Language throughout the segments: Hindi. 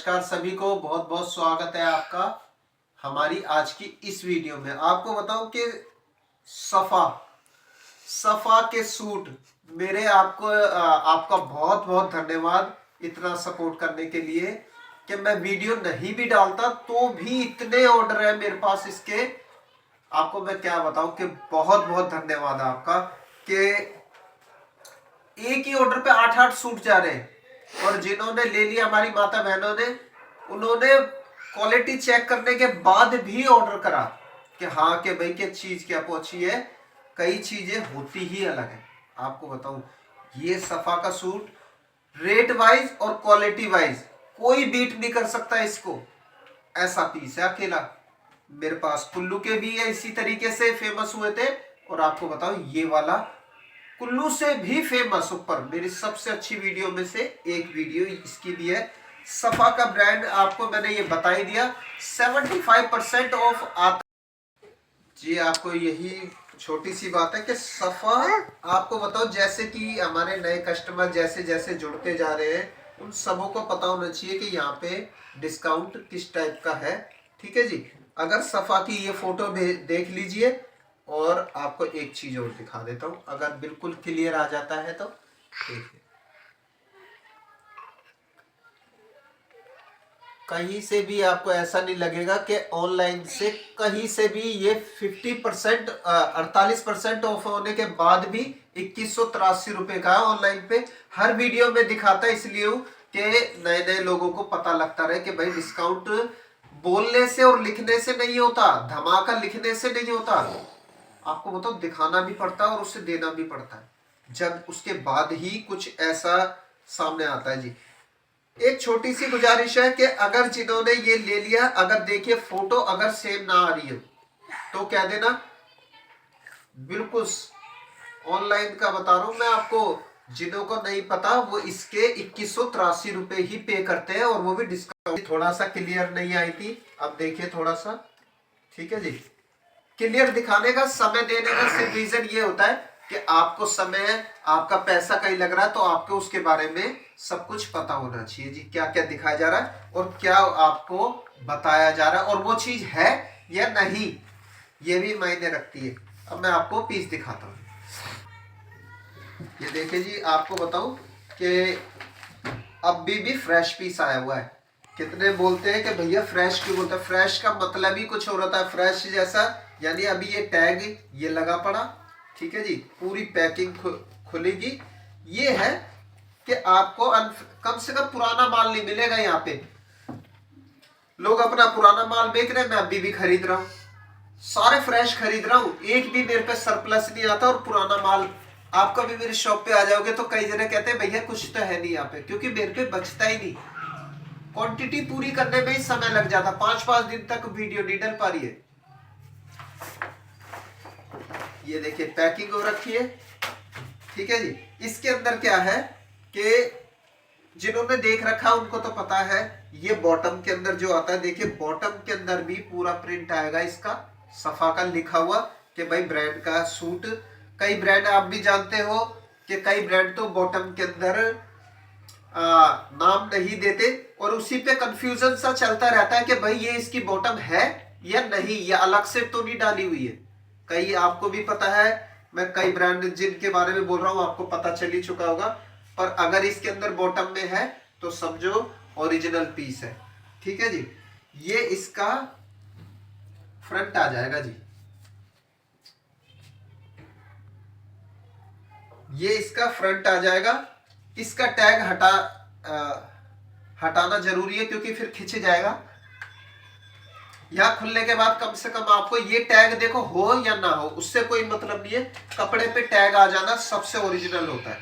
नमस्कार सभी को, बहुत बहुत स्वागत है आपका हमारी आज की इस वीडियो में। आपको बताऊं कि सफा सफा के सूट मेरे आपका बहुत बहुत धन्यवाद इतना सपोर्ट करने के लिए कि मैं वीडियो नहीं भी डालता तो भी इतने ऑर्डर है मेरे पास इसके। आपको मैं क्या बताऊं कि बहुत बहुत धन्यवाद आपका कि एक ही ऑर्डर पे 8-8 सूट जा रहे हैं। और जिन्होंने ले लिया हमारी माता बहनों ने, उन्होंने क्वालिटी चेक करने के बाद भी ऑर्डर करा कि हाँ कि भाई क्या चीज क्या पहुंची है। कई चीजें होती ही अलग है। आपको बताऊं, ये सफा का सूट रेट वाइज और क्वालिटी वाइज कोई बीट नहीं कर सकता इसको। ऐसा पीस है अकेला। मेरे पास कुल्लू के भी है, इसी तरीके से फेमस हुए थे। और आपको बताओ, ये वाला कुल्लू से भी फेमस, ऊपर मेरी सबसे अच्छी वीडियो में से एक वीडियो इसकी भी है। सफा का ब्रांड आपको मैंने ये बता ही दिया, 75% ऑफ आता जी। आपको यही छोटी सी बात है कि सफा, आपको बताओ, जैसे कि हमारे नए कस्टमर जैसे जैसे जुड़ते जा रहे हैं, उन सबों को पता होना चाहिए कि यहाँ पे डिस्काउंट किस टाइप का है। ठीक है जी। अगर सफा की ये फोटो देख लीजिए, और आपको एक चीज और दिखा देता हूं, अगर बिल्कुल क्लियर आ जाता है तो देखिए, कहीं से भी आपको ऐसा नहीं लगेगा कि ऑनलाइन से कहीं से भी ये 50% 48% ऑफ होने के बाद भी 2183 रुपए का है ऑनलाइन पे। हर वीडियो में दिखाता है इसलिए कि नए नए लोगों को पता लगता रहे कि भाई डिस्काउंट बोलने से और लिखने से नहीं होता, धमाका लिखने से नहीं होता। आपको बताओ, दिखाना भी पड़ता है और उससे देना भी पड़ता है, जब उसके बाद ही कुछ ऐसा सामने आता है जी। एक छोटी सी गुजारिश है कि अगर जिन्होंने ये ले लिया, अगर देखिए फोटो अगर सेम ना आ रही हो तो कह देना। बिल्कुल ऑनलाइन का बता रहा हूं मैं आपको, जिन्हों को नहीं पता वो इसके 2183 रुपए ही पे करते हैं, और वो भी डिस्काउंट। थोड़ा सा क्लियर नहीं आई थी, अब देखिए थोड़ा सा। ठीक है जी। क्लियर दिखाने का, समय देने का सिर्फ रीजन ये होता है कि आपको समय, आपका पैसा कहीं लग रहा है तो आपको उसके बारे में सब कुछ पता होना चाहिए जी। क्या क्या दिखाया जा रहा है और क्या आपको बताया जा रहा है, और वो चीज है या नहीं, ये भी मायने रखती है। अब मैं आपको पीस दिखाता हूँ। ये देखिए जी, आपको बताऊं कि अभी भी फ्रेश पीस आया हुआ है। कितने बोलते हैं कि भैया फ्रेश क्यों बोलते हैं, फ्रेश का मतलब ही कुछ हो रहा था, फ्रेश जैसा, यानी अभी ये टैग ये लगा पड़ा। ठीक है जी। पूरी पैकिंग खुलेगी। ये है कि आपको कम से कम पुराना माल नहीं मिलेगा यहाँ पे। लोग अपना पुराना माल बेच रहे हैं, मैं अभी भी खरीद रहा हूँ, सारे फ्रेश खरीद रहा हूँ, एक भी मेरे पे सरप्लस नहीं आता। और पुराना माल, आप कभी मेरी शॉप पे आ जाओगे तो कई जने कहते हैं भैया कुछ तो है नहीं यहाँ पे, क्योंकि मेरे पे बचता ही नहीं। क्वांटिटी पूरी करने में ही समय लग जाता, 5-5 दिन तक वीडियो नहीं डल पा रही है। ये देखिए पैकिंग हो रखी है। ठीक है जी। इसके अंदर क्या है कि जिन्होंने देख रखा उनको तो पता है। ये बॉटम के अंदर जो आता है, देखिए बॉटम के अंदर भी पूरा प्रिंट आएगा इसका, सफा का लिखा हुआ कि भाई ब्रांड का सूट। कई ब्रांड आप भी जानते हो कि कई ब्रांड तो बॉटम के अंदर नाम नहीं देते, और उसी पे कंफ्यूजन सा चलता रहता है कि भाई ये इसकी बॉटम है या नहीं, या अलग से तो नहीं डाली हुई है। कई आपको भी पता है, मैं कई ब्रांड जिनके बारे में बोल रहा हूं आपको पता चल ही चुका होगा, पर अगर इसके अंदर बॉटम में है तो समझो ओरिजिनल पीस है। ठीक है जी। ये इसका फ्रंट आ जाएगा जी, ये इसका फ्रंट आ जाएगा। इसका टैग हटाना जरूरी है क्योंकि फिर खिंच जाएगा। यहां खुलने के बाद कम से कम आपको ये टैग देखो हो या ना हो, उससे कोई मतलब नहीं है। कपड़े पे टैग आ जाना सबसे ओरिजिनल होता है।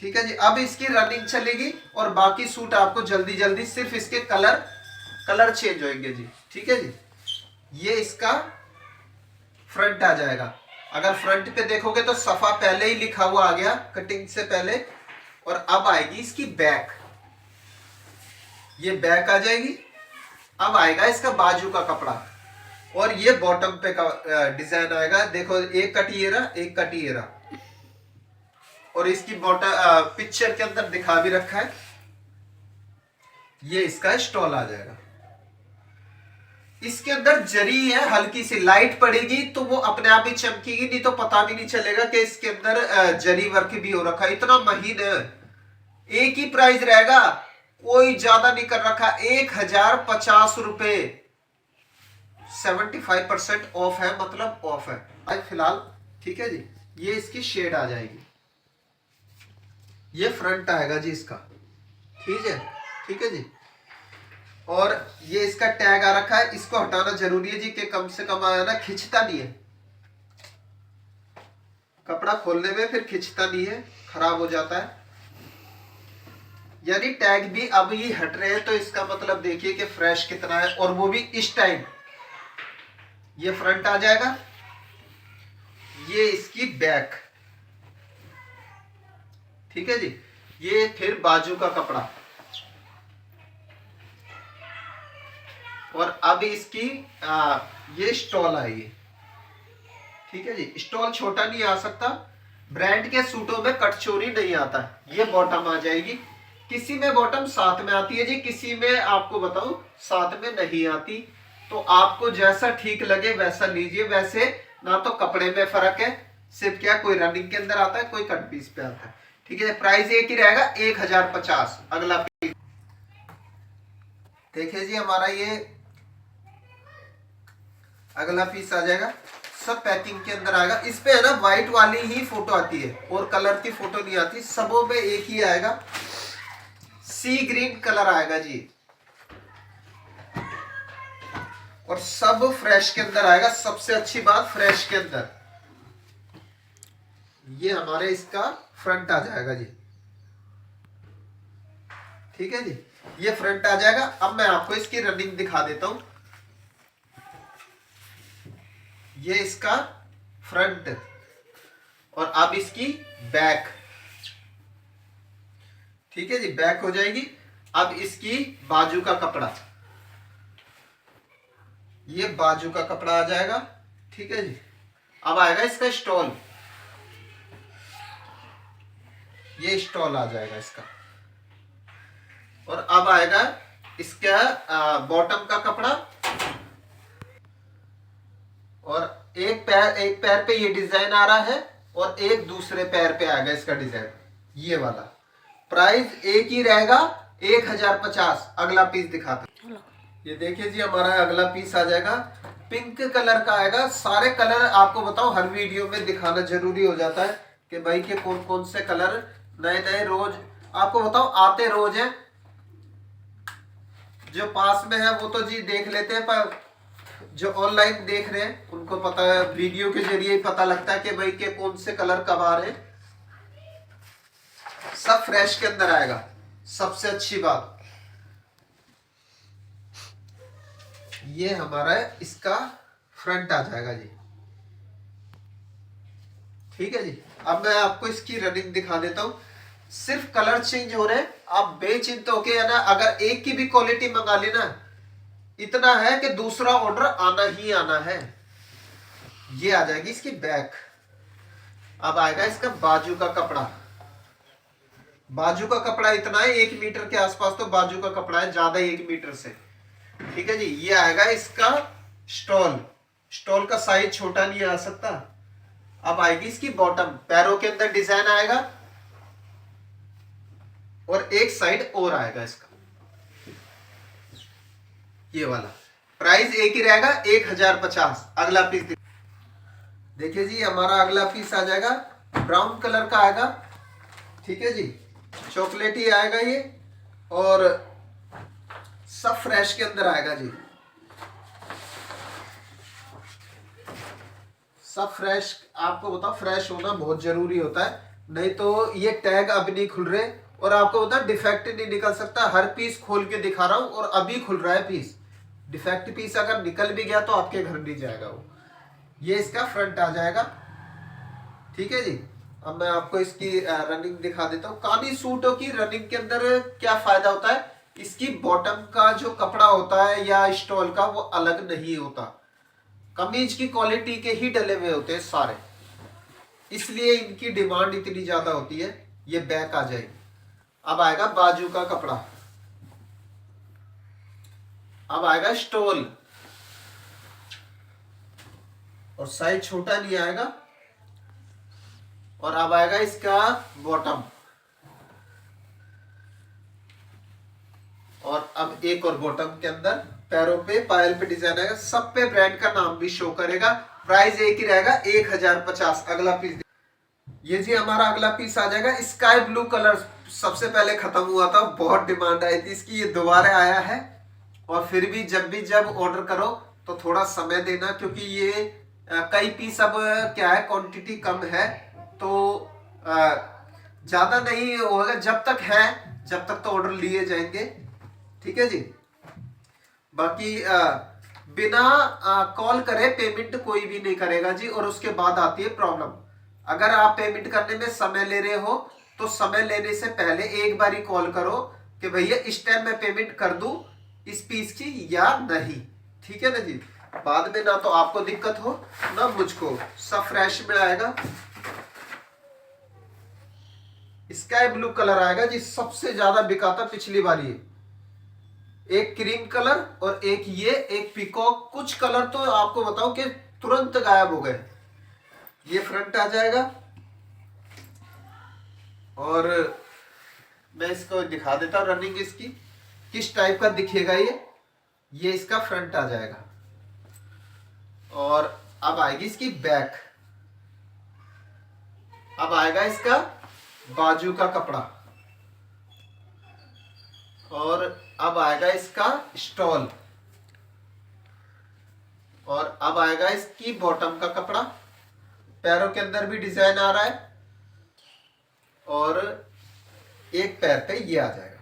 ठीक है जी। अब इसकी रनिंग चलेगी और बाकी सूट आपको जल्दी जल्दी सिर्फ इसके कलर चेंज होंगे जी। ठीक है जी। ये इसका फ्रंट आ जाएगा। अगर फ्रंट पे देखोगे तो सफा पहले ही लिखा हुआ आ गया कटिंग से पहले। और अब आएगी इसकी बैक, ये बैक आ जाएगी। अब आएगा इसका बाजू का कपड़ा, और ये बॉटम पे का डिजाइन आएगा। देखो एक कट ये रहा, एक कट ये रहा, और इसकी बॉटम पिक्चर के अंदर दिखा भी रखा है। ये इसका स्टॉल आ जाएगा। इसके अंदर जरी है, हल्की सी लाइट पड़ेगी तो वो अपने आप ही चमकेगी, नहीं तो पता भी नहीं चलेगा कि इसके अंदर जरी वर्क भी हो रखा है। इतना महीन है। एक ही प्राइस रहेगा, कोई ज्यादा नहीं कर रखा, 1050 रुपए। 75% ऑफ है, मतलब ऑफ है आज फिलहाल। ठीक है जी, ये इसकी शेड आ जाएगी। ये फ्रंट आएगा जी इसका। ठीक है, ठीक है जी। और ये इसका टैग आ रखा है, इसको हटाना जरूरी है जी, कि कम से कम आया ना, खिंचता नहीं है कपड़ा खोलने में, फिर खिंचता नहीं है, खराब हो जाता है। यानी टैग भी अब ये हट रहे हैं, तो इसका मतलब देखिए कि फ्रेश कितना है, और वो भी इस टाइम। ये फ्रंट आ जाएगा, ये इसकी बैक। ठीक है जी। ये फिर बाजू का कपड़ा, और अब इसकी ये स्टॉल आएगी। ठीक है जी। स्टॉल छोटा नहीं आ सकता, ब्रांड के सूटों में कटचोरी नहीं आता। ये बॉटम आ जाएगी। किसी में बॉटम साथ में आती है जी, किसी में आपको बताऊं साथ में नहीं आती। तो आपको जैसा ठीक लगे वैसा लीजिए। वैसे ना तो कपड़े में फर्क है, सिर्फ क्या कोई रनिंग के अंदर आता है, कोई कट पीस पे आता है। ठीक है, प्राइस एक ही रहेगा, 1050। अगला पीस देखिए जी, हमारा ये अगला पीस आ जाएगा। सब पैकिंग के अंदर आएगा। इस पे है ना व्हाइट वाली ही फोटो आती है, और कलर की फोटो नहीं आती। सबों में एक ही आएगा, सी ग्रीन कलर आएगा जी। और सब फ्रेश के अंदर आएगा। सबसे अच्छी बात, फ्रेश के अंदर। ये हमारे इसका फ्रंट आ जाएगा जी। ठीक है जी, ये फ्रंट आ जाएगा। अब मैं आपको इसकी रनिंग दिखा देता हूं। ये इसका फ्रंट, और अब इसकी बैक। ठीक है जी, बैक हो जाएगी। अब इसकी बाजू का कपड़ा, ये बाजू का कपड़ा आ जाएगा। ठीक है जी। अब आएगा इसका स्टॉल, ये स्टॉल आ जाएगा इसका। और अब आएगा इसका बॉटम का कपड़ा, और एक पैर पे ये डिजाइन आ रहा है, और एक दूसरे पैर पे आएगा इसका डिजाइन, ये वाला। प्राइस एक ही रहेगा, 1050। अगला पीस दिखाते हैं। ये देखिए जी, हमारा अगला पीस आ जाएगा। पिंक कलर का आएगा। सारे कलर आपको बताओ हर वीडियो में दिखाना जरूरी हो जाता है कि भाई के कौन कौन से कलर नए नए रोज आपको बताओ आते रोज हैं। जो पास में है वो तो जी देख लेते हैं, पर जो ऑनलाइन देख रहे हैं उनको पता है, वीडियो के जरिए ही पता लगता है कि भाई के कौन से कलर कब आ रहे हैं। सब फ्रेश के अंदर आएगा। सबसे अच्छी बात ये हमारा इसका फ्रंट आ जाएगा जी। ठीक है जी। अब मैं आपको इसकी रनिंग दिखा देता हूं। सिर्फ कलर चेंज हो रहे हैं, आप बेचिंत होके है ना, अगर एक की भी क्वालिटी मंगा ली ना, इतना है कि दूसरा ऑर्डर आना ही आना है। ये आ जाएगी इसकी बैक। अब आएगा इसका बाजू का कपड़ा। बाजू का कपड़ा इतना है, 1 मीटर के आसपास तो बाजू का कपड़ा है, ज्यादा 1 मीटर से। ठीक है जी। ये आएगा इसका स्टॉल। स्टॉल का साइज छोटा नहीं आ सकता। अब आएगी इसकी बॉटम, पैरों के अंदर डिजाइन आएगा, और एक साइड और आएगा इसका, ये वाला। प्राइस एक ही रहेगा, 1050। अगला पीस देखिए जी, हमारा अगला पीस आ जाएगा, ब्राउन कलर का आएगा। ठीक है जी, चॉकलेटी आएगा ये, और सब फ्रेश के अंदर आएगा जी। सब फ्रेश। आपको बताओ फ्रेश होना बहुत जरूरी होता है, नहीं तो ये टैग अब नहीं खुल रहे, और आपको बता डिफेक्ट नहीं निकल सकता। हर पीस खोल के दिखा रहा हूं, और अभी खुल रहा है पीस। डिफेक्ट पीस अगर निकल भी गया तो आपके घर नहीं जाएगा वो। ये इसका फ्रंट आ जाएगा। ठीक है जी। अब मैं आपको इसकी रनिंग दिखा देता हूँ। कानी सूटों की रनिंग के अंदर क्या फायदा होता है, इसकी बॉटम का जो कपड़ा होता है या स्टॉल का, वो अलग नहीं होता। कमीज की क्वालिटी के ही डले हुए होते हैं सारे, इसलिए इनकी डिमांड इतनी ज्यादा होती है। ये बैक आ जाएगी। अब आएगा बाजू का कपड़ा। अब आएगा स्टोल, और साइज छोटा नहीं आएगा। और अब आएगा इसका बॉटम, और अब एक और बॉटम के अंदर पैरों पे पायल पे डिजाइन आएगा, सब पे ब्रांड का नाम भी शो करेगा। प्राइस एक ही रहेगा 1050। अगला पीस, ये जी हमारा अगला पीस आ जाएगा स्काई ब्लू कलर। सबसे पहले खत्म हुआ था, बहुत डिमांड आई थी इसकी, ये दोबारा आया है। और फिर भी जब ऑर्डर करो तो थोड़ा समय देना, क्योंकि ये कई पीस अब क्या है, क्वांटिटी कम है, तो ज्यादा नहीं होगा। जब तक तो ऑर्डर लिए जाएंगे, ठीक है जी। बाकी बिना कॉल करे पेमेंट कोई भी नहीं करेगा जी। और उसके बाद आती है प्रॉब्लम, अगर आप पेमेंट करने में समय ले रहे हो तो समय लेने से पहले एक बार ही कॉल करो कि भैया इस टाइम मैं पेमेंट कर दूं इस पीस की या नहीं, ठीक है ना जी। बाद में ना तो आपको दिक्कत हो ना मुझको। सब फ्रेश में आएगा, स्काई ब्लू कलर आएगा जी, सबसे ज्यादा बिका था पिछली बार ये। एक क्रीम कलर और एक पीकॉक। कुछ कलर तो आपको बताओ कि तुरंत गायब हो गए। ये फ्रंट आ जाएगा, और मैं इसको दिखा देता हूं रनिंग इसकी किस टाइप का दिखेगा। ये इसका फ्रंट आ जाएगा। और अब आएगी इसकी बैक। अब आएगा इसका बाजू का कपड़ा, और अब आएगा इसका स्टॉल, और अब आएगा इसकी बॉटम का कपड़ा। पैरों के अंदर भी डिजाइन आ रहा है, और एक पैर पे ये आ जाएगा,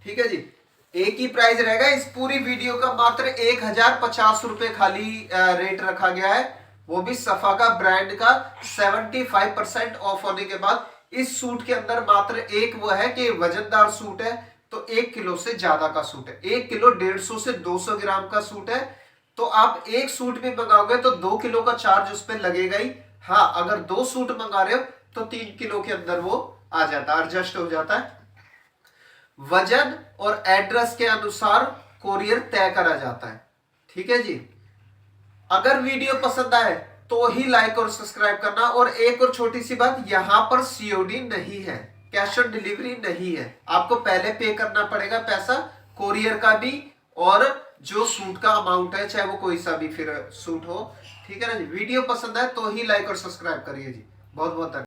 ठीक है जी। एक ही प्राइस रहेगा इस पूरी वीडियो का, मात्र 1050 रुपए खाली रेट रखा गया है, वो भी सफा का ब्रांड का। 75% ऑफ होने के बाद इस सूट के अंदर मात्र एक वो है कि वजनदार सूट है, तो 1 किलो से ज्यादा का सूट है। 1 किलो 150 से 200 ग्राम का सूट है, तो आप एक सूट भी मंगाओगे तो 2 किलो का चार्ज उस पर लगेगा ही। हाँ, अगर 2 सूट मंगा रहे हो तो 3 किलो के अंदर वो आ जाता है, एडजस्ट हो जाता है। वजन और एड्रेस के अनुसार कोरियर तय करा जाता है, ठीक है जी। अगर वीडियो पसंद आए तो ही लाइक और सब्सक्राइब करना। और एक और छोटी सी बात, यहां पर सीओडी नहीं है, कैश ऑन डिलीवरी नहीं है। आपको पहले पे करना पड़ेगा पैसा, कोरियर का भी और जो सूट का अमाउंट है, चाहे वो कोई सा भी फिर सूट हो, ठीक है ना जी। वीडियो पसंद आए तो ही लाइक और सब्सक्राइब करिए जी। बहुत बहुत धन्यवाद।